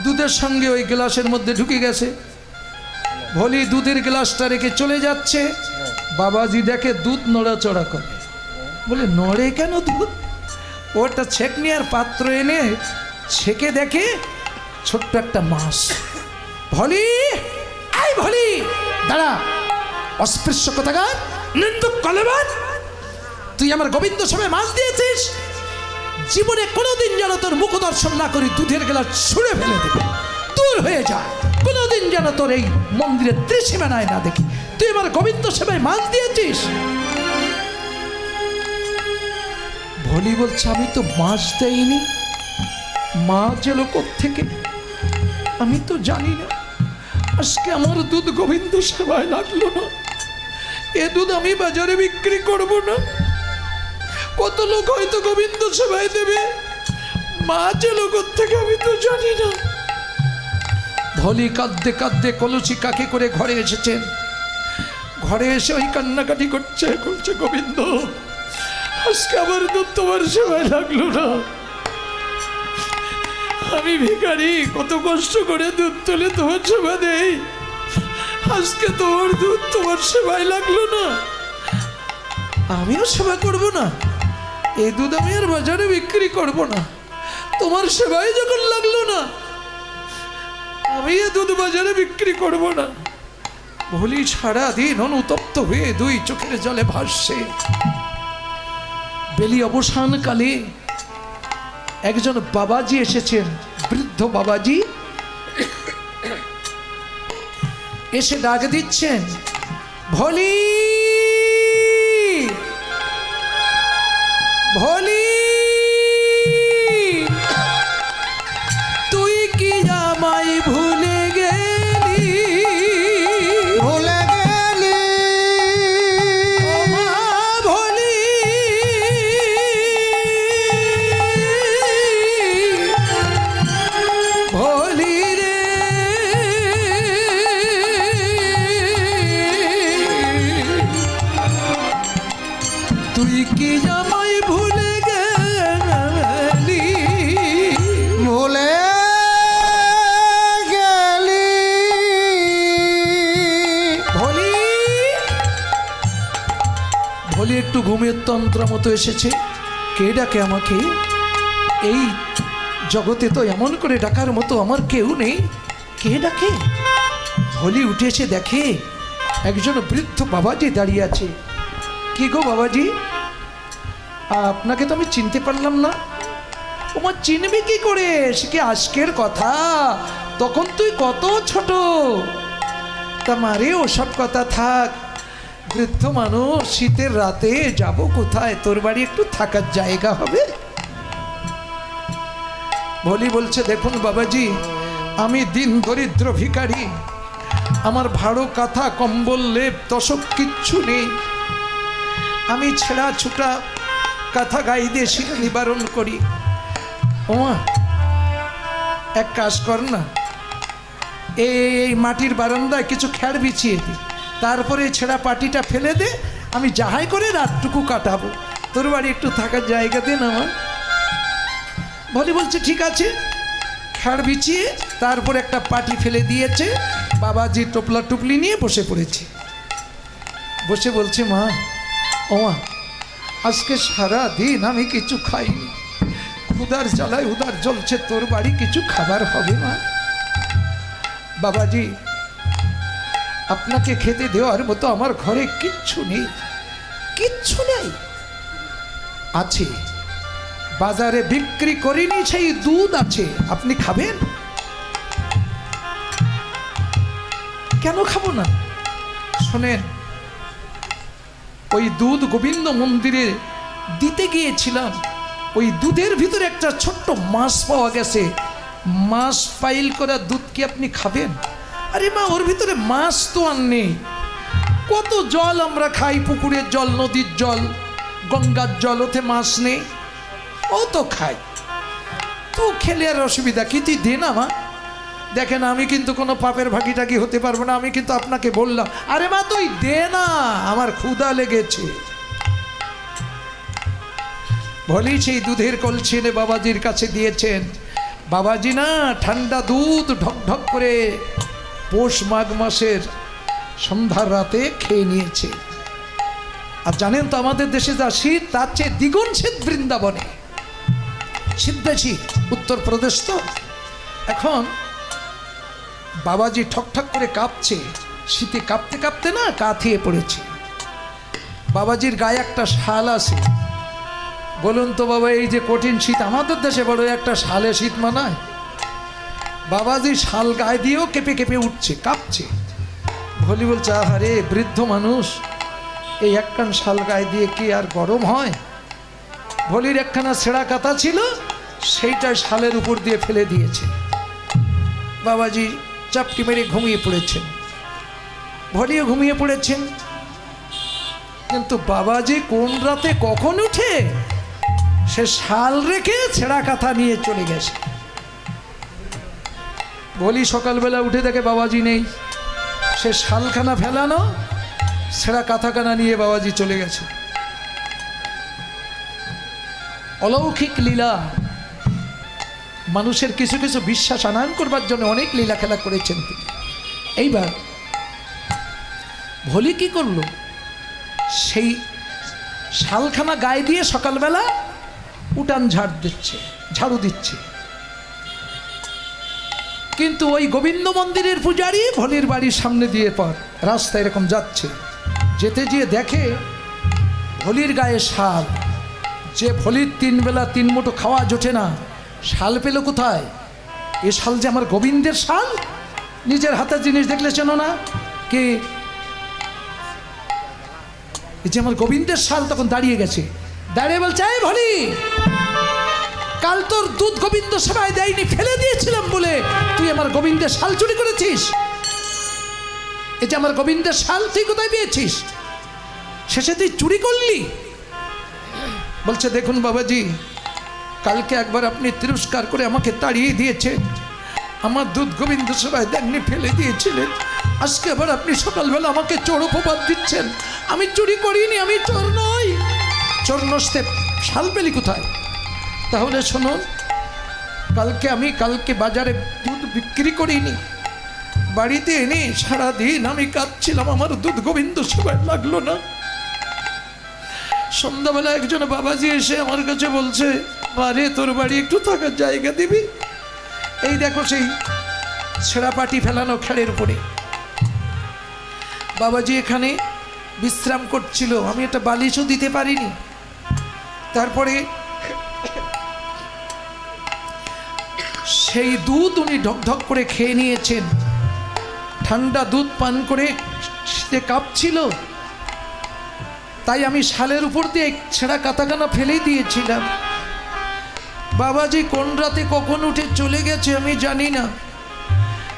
দুধের সঙ্গে ওই গ্লাসের মধ্যে ঢুকে গেছে। ভলি দুধের গ্লাসটা রেখে চলে যাচ্ছে, বাবাজি দেখে দুধ নড়াচড়া করে। বলে, নড়ে কেন দুধ? ওটা ছেঁক নিয়ে আর পাত্র এনে ছেঁকে দেখে ছোট্ট একটা মাছ। ভলি, আই ভলি, দাঁড়া, অস্পৃশ্য কোথাকার, নিন্দুক কলেবান, তুই আমার গোবিন্দ সভায় মাছ দিয়েছিস, জীবনে কোনোদিন যেন তোর মুখ দর্শন না করি, দুধের গেলা ছুঁড়ে ফেলে দেবে, দূর হয়ে যা, কোনোদিন যেন তোর এই মন্দিরের ত্রিসীমানায় না দেখি। তুই আমার গোবিন্দ সভায় মাছ দিয়েছিস। ভলি বলছে, আমি তো মাছ দেইনি, মাছ এলো কোত্থেকে আমি তো জানি না। আজকে আমার দুধ গোবিন্দ সেবায় লাগলো না, এ দুধ আমি বাজারে বিক্রি করব না। কত লোক হয়তো গোবিন্দ সেবায় দেবে, মাছ এলো কোত্থেকে আমি তো জানি না। ভলি কাঁদতে কাঁদতে কলসি কাকে করে ঘরে এসেছেন। ঘরে এসে ওই কান্নাকাটি করছে, করছে, গোবিন্দ আজকে আমার দুধ তোমার সেবায় লাগলো না, আমি ভিখারি, কত কষ্ট করে দুধ তুলে তোমার সেবা দেই, আজকে তোমার দুধ তোমার সেবায় লাগলো না, আমিও সেবা করব না, এই দুধ আমি আর বাজারে বিক্রি করব না, তোমার সেবায় যখন লাগলো না আমি এ দুধ বাজারে বিক্রি করব না। ভলি সারাদিন অনুতপ্ত হয়ে দুই চোখের জলে ভাসছে। বেলি অবসানকালে একজন বাবাজি এসেছেন, বৃদ্ধ বাবাজি এসে ডাক দিচ্ছেন, ভলি, ভলি, তুই কি আমায় ভুলে গেলি, ভুলে গেলি, ও মা ভলি, ভলি রে, তুই কি আমায় ভুলে গেলি, ভুলে গেলি, ভলি। ভলি একটু ঘুমের তন্ত্র মতো এসেছে, কে ডাকে আমাকে, এই জগতে তো এমন করে ডাকার মতো আমার কেউ নেই, কে ডাকে। ভলি উঠে এসে দেখে একজন বৃদ্ধ বাবাজি দাঁড়িয়ে আছে। কি গো বাবাজি, আপনাকে তো আমি চিনতে পারলাম না। তোমার চিনবি কি করে, সে কি আজকের কথা, তখন তুই কত ছোট। তা মারে ওসব কথা থাক, বৃদ্ধ মানুষ, শীতের রাতে যাব কোথায়, তোর বাড়ি একটু থাকার জায়গা হবে। ভলি বলছে, দেখুন বাবাজি, আমি দিন দরিদ্র ভিখারি, আমার ভাড়ো কাঁথা কম্বল লেপ তোষক কিচ্ছু নেই, আমি ছেঁড়া ছুটা কাঁথা গায়ে দিয়ে শীত নিবারণ করি। ওমা এক কাজ কর না, এই মাটির বারান্দায় কিছু খ্যাড় বিছিয়ে দি, তারপরে ছেঁড়া পাটিটা ফেলে দে, আমি যাহাই করে রাতটুকু কাটাবো, তোর বাড়ি একটু থাকার জায়গা দেন আমার। ভলি বলছে ঠিক আছে, খ্যাড় বিছিয়ে তারপর একটা পাটি ফেলে দিয়েছে। বাবাজি টোপলা টুপলি নিয়ে বসে পড়েছে, বসে বলছে, মা, ও মা, আজকে সারা দিন আমি কিছু খাইনি, ক্ষুধার জ্বালায় উদার জ্বলছে, তোর বাড়ি কিছু খাবার হবে মা। বাবাজি, আপনাকে খেতে দেওয়ার মতো আমার ঘরে কিচ্ছু নেই, কিচ্ছু নেই, আছে বাজারে বিক্রি করিনি সেই দুধ আছে, আপনি খাবেন? কেন খাবো না? শোনেন, ওই দুধ গোবিন্দ মন্দিরে দিতে গিয়েছিলাম, ওই দুধের ভিতরে একটা ছোট্ট মাছ পাওয়া গেছে, মাছ পাইল করা দুধ কি আপনি খাবেন? আরে মা, ওর ভিতরে মাছ তো আর নেই, কত জল আমরা খাই, পুকুরের জল, নদীর জল, গঙ্গার জল, ওতে মাছ নেই, ও তো খাই, তো খেলে আর অসুবিধা কি, তুই দে না মা। দেখেন, আমি কিন্তু কোনো পাপের ভাগিটাগি হতে পারবো না, আমি কিন্তু আপনাকে বললাম, আরে মা তুই দে না, আমার ক্ষুধা লেগেছে। ভলি সেই দুধের কলসি এনে বাবাজির কাছে দিয়েছেন। বাবাজি না ঠান্ডা দুধ ঢক ঢক করে পৌষ মাঘ মাসের সন্ধ্যার রাতে খেয়ে নিয়েছে। আর জানেন তো আমাদের দেশে যা শীত, তার চেয়ে দ্বিগুণ শীত বৃন্দাবনে। শীত বেশি, উত্তরপ্রদেশ তো। এখন বাবাজি ঠকঠক করে কাঁপছে, শীতে কাঁপতে কাঁপতে না কাঁথিয়ে পড়েছে। বাবাজির গায়ে একটা শাল আছে। বলুন তো বাবা, এই যে কঠিন শীত, আমাদের দেশে বড় একটা শালে শীত মানায়? বাবাজি শাল গায়ে দিয়েও কেঁপে কেঁপে উঠছে, কাঁপছে। ভলি বলছে, আহারে বৃদ্ধ মানুষ, এই একখান শাল গায়ে দিয়ে কি আর গরম হয়? ভলির একখানা ছেঁড়া কাঁথা ছিল, সেইটা শালের উপর দিয়ে ফেলে দিয়েছে। বাবাজি চাপটি মেরে ঘুমিয়ে পড়েছেন, ভলিও ঘুমিয়ে পড়েছেন। কিন্তু বাবাজি কোন রাতে কখন উঠে সে শাল রেখে ছেঁড়া কাঁথা নিয়ে চলে গেছে। ভলি সকালবেলা উঠে দেখে বাবাজি নেই, সে শালখানা ফেলানো, ছেঁড়া কাঁথাখানা নিয়ে বাবাজি চলে গেছে। অলৌকিক লীলা। মানুষের কিছু কিছু বিশ্বাস আনয়ন করবার জন্য অনেক লীলা খেলা করেছেন তিনি। এইবার ভলি কি করলো, সেই শালখানা গায়ে দিয়ে সকালবেলা উঠান ঝাড়ু দিচ্ছে। কিন্তু ওই গোবিন্দ মন্দিরের পূজারি ভলির বাড়ির সামনে দিয়ে পর রাস্তা এরকম যাচ্ছে, যেতে গিয়ে দেখে ভলির গায়ে শাল। যে ভলির 3 বেলা 3 মুঠো খাওয়া জোটে না, শাল পেল কোথায়? এ শাল যে আমার গোবিন্দের শাল। নিজের হাতের জিনিস দেখলে চেনো না কি? এই যে আমার গোবিন্দের শাল। তখন দাঁড়িয়ে গেছে, দাঁড়িয়ে বলছে, এই ভলি, কাল তোর দুধ গোবিন্দ সেবায় দেয়নি, ফেলে দিয়েছিলাম বলে তুই আমার গোবিন্দের শাল চুরি করেছিস। এই যে আমার গোবিন্দের শাল তুই কোথায় পেয়েছিস? শেষে তুই চুরি করলি। বলছে, দেখুন বাবাজি, কালকে একবার আপনি তিরস্কার করে আমাকে তাড়িয়ে দিয়েছেন, আমার দুধ গোবিন্দ সেবায় দেননি, ফেলে দিয়েছিলেন। আজকে আবার আপনি সকালবেলা আমাকে চোর অপবাদ দিচ্ছেন। আমি চুরি করিনি, আমি চোর নই। চোর নষ্टे শাল পেলি কোথায়? তাহলে শুনুন, কালকে বাজারে দুধ বিক্রি করিনি, বাড়িতে এনে সারাদিন আমি কাঁদছিলাম, আমার দুধ গোবিন্দ সেবায় লাগলো না। সন্ধ্যাবেলা একজন বাবাজি এসে আমার কাছে বলছে, মারে তোর বাড়ি একটু থাকার জায়গা দিবি? এই দেখো সেই ছেঁড়া পাটি ফেলানো খেড়ের উপরে বাবাজি এখানে বিশ্রাম করছিল, আমি একটা বালিশও দিতে পারিনি। তারপরে সেই দুধ উনি ঢকঢক করে খেয়ে নিয়েছেন, ঠান্ডা দুধ পান করে সে কাঁপছিল, তাই আমি শালের উপর দিয়ে ছেঁড়া কাঁথাখানা ফেলেই দিয়েছিলাম। বাবাজি কোন রাতে কখন উঠে চলে গেছে আমি জানি না,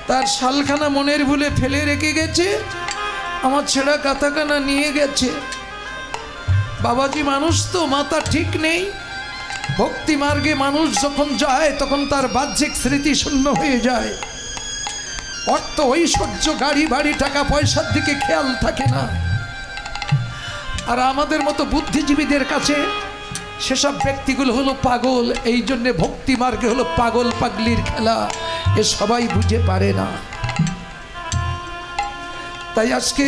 তার শালখানা মনের ভুলে ফেলে রেখে গেছে, আমার ছেঁড়া কাঁথাখানা নিয়ে গেছে। বাবাজি মানুষ তো, মাথা ঠিক নেই। ভক্তি মার্গে মানুষ যখন যায় তখন তার বাহ্যিক স্মৃতি শূন্য হয়ে যায়, অর্থ ঐশ্বর্য গাড়ি বাড়ি টাকা পয়সার দিকে খেয়াল থাকে না। আর আমাদের মতো বুদ্ধিজীবীদের কাছে সেসব ব্যক্তিগুলো হলো পাগল। এই জন্যে ভক্তি মার্গে হলো পাগল পাগলির খেলা, এ সবাই বুঝে পারে না। তাই আজকে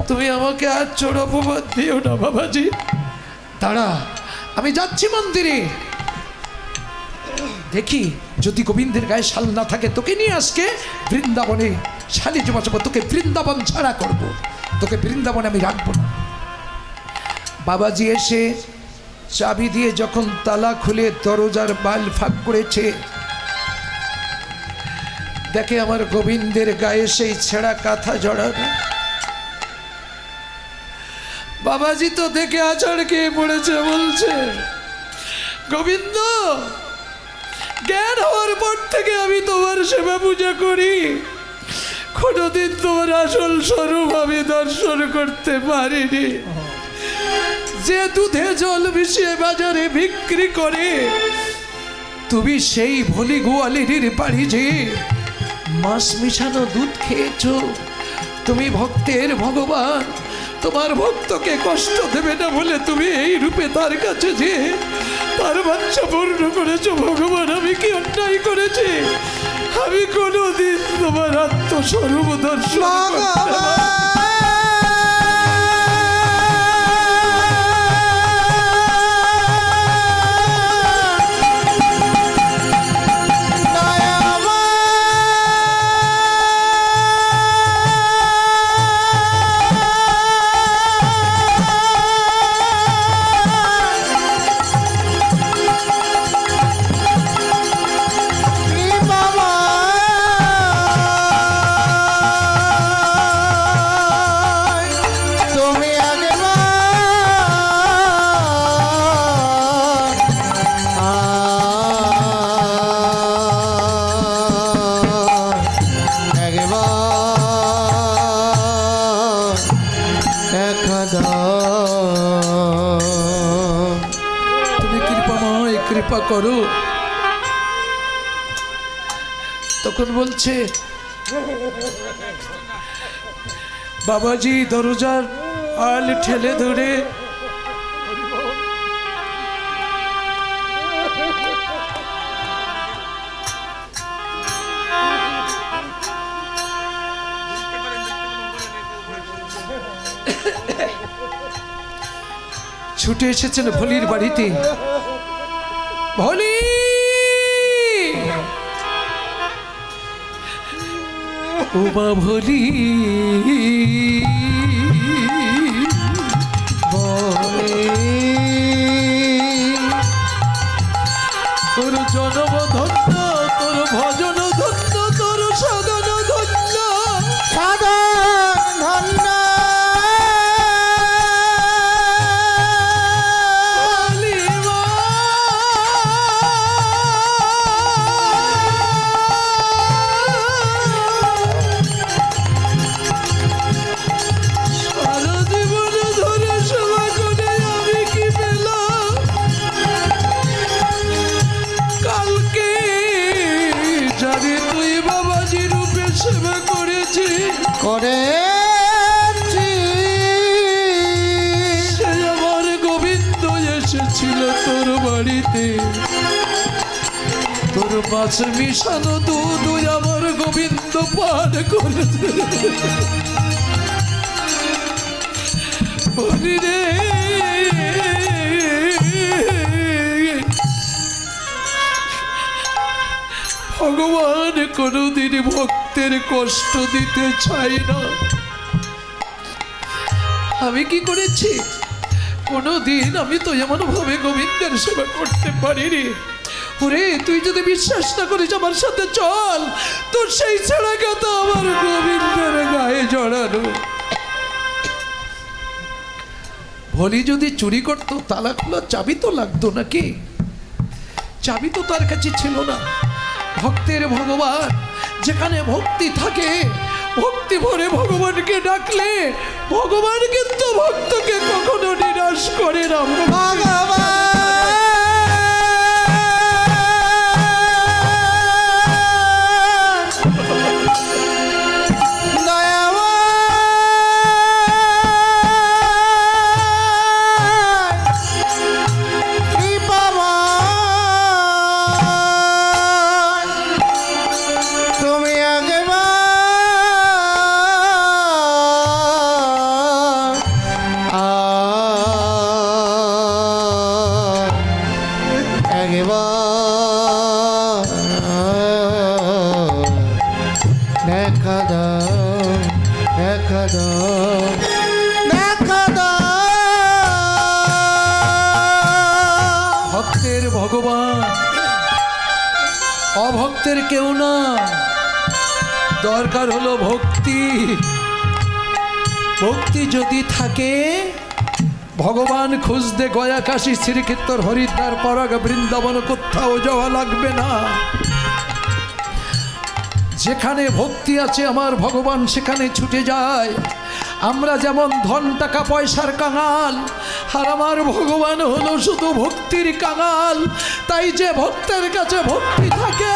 তুমি আমাকে আর চোর অপবাদ দিও না বাবাজি। দাঁড়া, আমি যাচ্ছি মন্দিরে, দেখি যদি গোবিন্দের গায়ে শাল না থাকে তোকে নিয়ে আজকে বৃন্দাবনে শালি জমাচাবো, তোকে বৃন্দাবন ছাড়া করব, তোকে বৃন্দাবনে আমি রাখবো না। বাবাজি এসে চাবি দিয়ে যখন তালা খুলে দরজার বাল ফাঁক করেছে, দেখে আমার গোবিন্দের গায়ে সেই ছেঁড়া কাঁথা জড়ানো। বাবাজি তো দেখে আছাড় খেয়ে পড়েছে, বলছে, গোবিন্দ, জ্ঞান হওয়ার পর থেকে আমি তোমার সেবা পূজা করি, কোনোদিন তোমার আসল স্বরূপ আমি দর্শন করতে পারিনি। যে দুধে জল মিশিয়ে বাজারে বিক্রি করে, তুমি সেই ভলি গোয়ালিনীর বাড়ি যে মাছ মিশানো দুধ খেয়েছো। তুমি ভক্তের ভগবান, তোমার ভক্তকে কষ্ট দেবে না বলে তুমি এই রূপে তার কাছে যে তার বাচ্চা পূর্ণ করেছো। ভগবান, আমি কি অন্যায় করেছি? আমি কোনোদিন তোমার আত্মস্বরূপ দর্শন করতে পারি না। কৃপা করো। তখন বলছে, বাবাজি দরজার আল ঠেলে ধরে ছুটে এসেছেন ভলির বাড়িতে। ভলি, ও মা ভলি, তোর জনম ধন্য, তোর ভজন ধন্য, তোর সাধন ধন্য, সাধন ধন্য। সারা জীবন ধরে সেবা করে আমি কি পেলাম? কালকে জানি তুই বাবাজি রূপে সেবা করেছি, করেছি সে আমার গোবিন্দ এসেছিল তোর বাড়িতে, তোর মাছ মিশানো দুধ ওই আমার গোবিন্দ পান করেছে। বলি রে, ভগবান কোনোদিন ভক্তের কষ্ট দিতে চাই না। আমি কি করেছি? কোনোদিন আমি তো এমন ভাবে গোবিন্দের সেবা করতে পারিনি। ওরে, তুই যদি বিশ্বাস না করিস আমার সাথে চল, তোর সেই ছেঁড়া কথা আমার গোবিন্দের গায়ে জড়ানো। ভলি যদি চুরি করতো তালা খোলা চাবি তো লাগতো নাকি? চাবি তো তার কাছে ছিল না। ভক্তের ভগবান, যেখানে ভক্তি থাকে, ভক্তি ভরে ভগবানকে ডাকলে ভগবান কিন্তু ভক্তকে কখনো নিরাশ করে না। ভগবান ভক্তের ভগবান, অভক্তের কেউ না। দরকার হলো ভক্তি। ভক্তি যদি থাকে, ভগবান খুঁজতে গয়া কাশী শ্রীক্ষেত্র হরিদ্বার পরাগ বৃন্দাবন কোথাও যাওয়া লাগবে না। যেখানে ভক্তি আছে আমার ভগবান সেখানে ছুটে যায়। আমরা যেমন ধন টাকা পয়সার কাঙাল, আর আমার ভগবান হলো শুধু ভক্তির কাঙাল। তাই যে ভক্তের কাছে ভক্তি থাকে,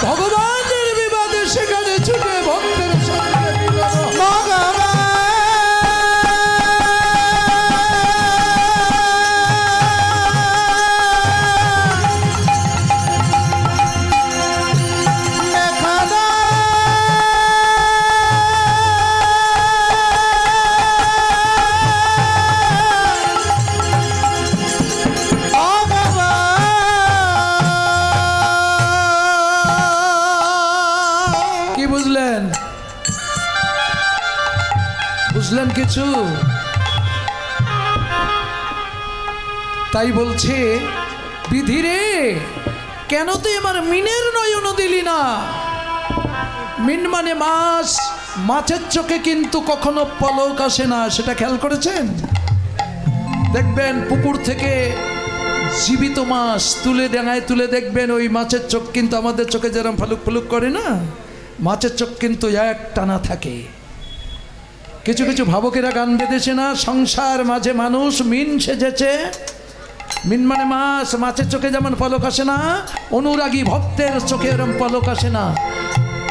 ভগবানের বিবাদে সেখানে ছুটে ভক্তের সঙ্গে মিলন হয়। বুঝলেন কিছু? তাই বলছে, বিধি রে, কেন তুই আমার মিনের নয়ন দিলি না? মিন মানে মাছ, মাছের চোখে কিন্তু কখনো পলক আসে না, সেটা খেয়াল করেছেন? দেখবেন পুকুর থেকে জীবিত মাছ তুলে ডাঙায় তুলে দেখবেন ওই মাছের চোখ কিন্তু আমাদের চোখে যেরকম ফালুক ফুলুক করে না, মাছের চোখ কিন্তু এক টানা থাকে। কিছু কিছু ভাবকেরা গান বেঁধেছে না, সংসার মাঝে মানুষ মিন সেজেছে, মিন মানে মাছ, মাছের চোখে যেমন পলক আসে না, অনুরাগী ভক্তের চোখে এরম পলক আসে না।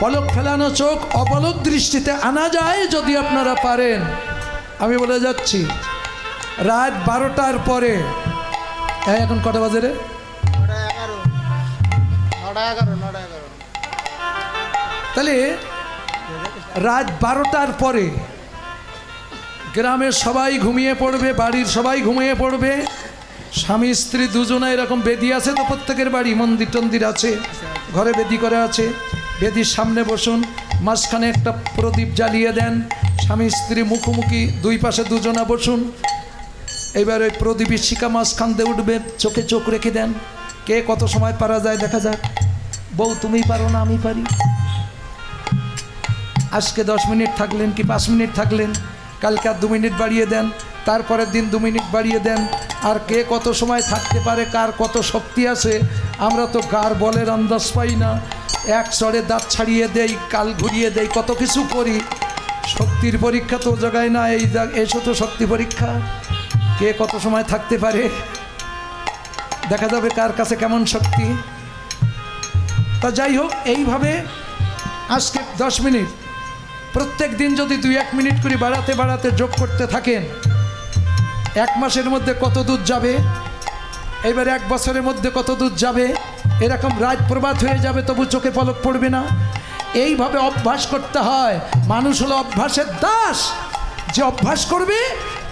পলক ফেলানো চোখ অপলক দৃষ্টিতে আনা যায় যদি আপনারা পারেন। আমি বলে যাচ্ছি রাত 12টার পরে, এখন কটা বাজে রে? 9:11 তাহলে রাত 12টার পরে গ্রামের সবাই ঘুমিয়ে পড়বে, বাড়ির সবাই ঘুমিয়ে পড়বে। স্বামী স্ত্রী দুজনে এরকম বেদি আছে তো, প্রত্যেকের বাড়ি মন্দির টন্দির আছে, ঘরে বেদি করা আছে। বেদির সামনে বসুন, মাঝখানে একটা প্রদীপ জ্বালিয়ে দেন, স্বামী স্ত্রী মুখোমুখি, দুই পাশে দুজনা বসুন। এবার ওই প্রদীপের শিকা মাঝখান দিয়ে উঠবে, চোখে চোখ রেখে দেন। কে কত সময় পারা যায় দেখা যাক। বউ তুমি পারো না আমি পারি। আজকে 10 মিনিট থাকলেন কি 5 মিনিট থাকলেন, কালকে আর 2 মিনিট বাড়িয়ে দেন, তারপরের দিন 2 মিনিট বাড়িয়ে দেন। আর কে কত সময় থাকতে পারে, কার কত শক্তি আছে, আমরা তো গার বলের আন্দাজ পাই না। এক চড়ে দাঁত ছাড়িয়ে দেই, কাল ঘুরিয়ে দেই, কত কিছু করি। শক্তির পরীক্ষা তো জায়গায় না, এসো তো শক্তি পরীক্ষা। কে কত সময় থাকতে পারে দেখা যাবে কার কাছে কেমন শক্তি। তা যাই হোক, এইভাবে আজকে 10 মিনিট, প্রত্যেক দিন যদি 2-1 মিনিট করে বাড়াতে বাড়াতে যোগ করতে থাকেন, 1 মাসের মধ্যে কত দূর যাবে, এবার 1 বছরের মধ্যে কত দূর যাবে। এরকম রাত প্রভাত হয়ে যাবে, তবু চোখে পলক পড়বে না। এইভাবে অভ্যাস করতে হয়। মানুষ হলো অভ্যাসের দাস। যে অভ্যাস করবে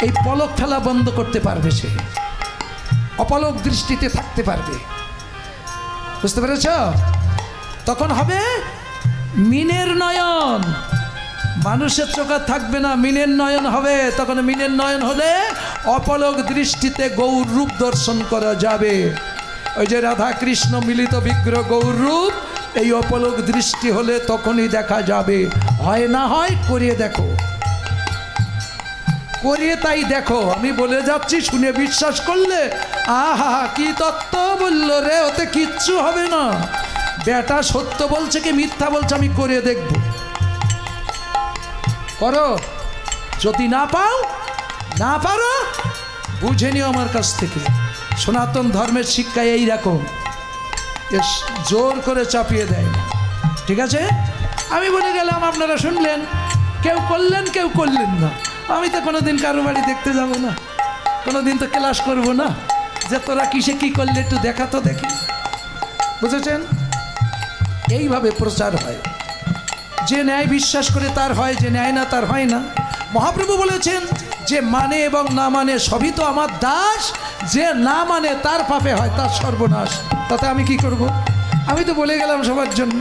এই পলক ফেলা বন্ধ করতে পারবে, সে অপলক দৃষ্টিতে থাকতে পারবে। বুঝতে পেরেছ? তখন হবে মিনের নয়ন। মানুষের চোখ আর থাকবে না, মিনের নয়ন হবে। তখন মিনের নয়ন হলে অপলক দৃষ্টিতে গৌর রূপ দর্শন করা যাবে। ওই যে রাধা কৃষ্ণ মিলিত বিগ্রহ গৌর রূপ, এই অপলক দৃষ্টি হলে তখনই দেখা যাবে। হয় না হয় করিয়ে দেখো, করিয়ে তাই দেখো। আমি বলে যাচ্ছি, শুনে বিশ্বাস করলে আহা কি তত্ত্ব বললো রে, ওতে কিচ্ছু হবে না। বেটা সত্য বলছে কি মিথ্যা বলছে আমি করে দেখব। করো, যদি না পাও, না পারো, বুঝে নিও আমার কাছ থেকে। সনাতন ধর্মের শিক্ষা এইরকম, জোর করে চাপিয়ে দেয় না। ঠিক আছে, আমি বলে গেলাম, আপনারা শুনলেন, কেউ করলেন কেউ করলেন না। আমি তো কোনোদিন কারো বাড়ি দেখতে যাব না, কোনোদিন তো ক্লাস করব না যে তোরা কিসে কি করলে একটু দেখা তো দেখি। বুঝেছেন? এইভাবে প্রচার হয়। যে ন্যায় বিশ্বাস করে তার হয়, যে ন্যায় না তার হয় না। মহাপ্রভু বলেছেন যে মানে এবং না মানে সবই তো আমার দাস, যে না মানে তার পাপে হয় তার সর্বনাশ। তাতে আমি কি করব? আমি তো বলে গেলাম সবার জন্য,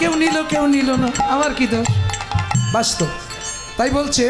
কেউ নিল কেউ নিল না, আমার কি দোষ? বাস্তব। তাই বলছে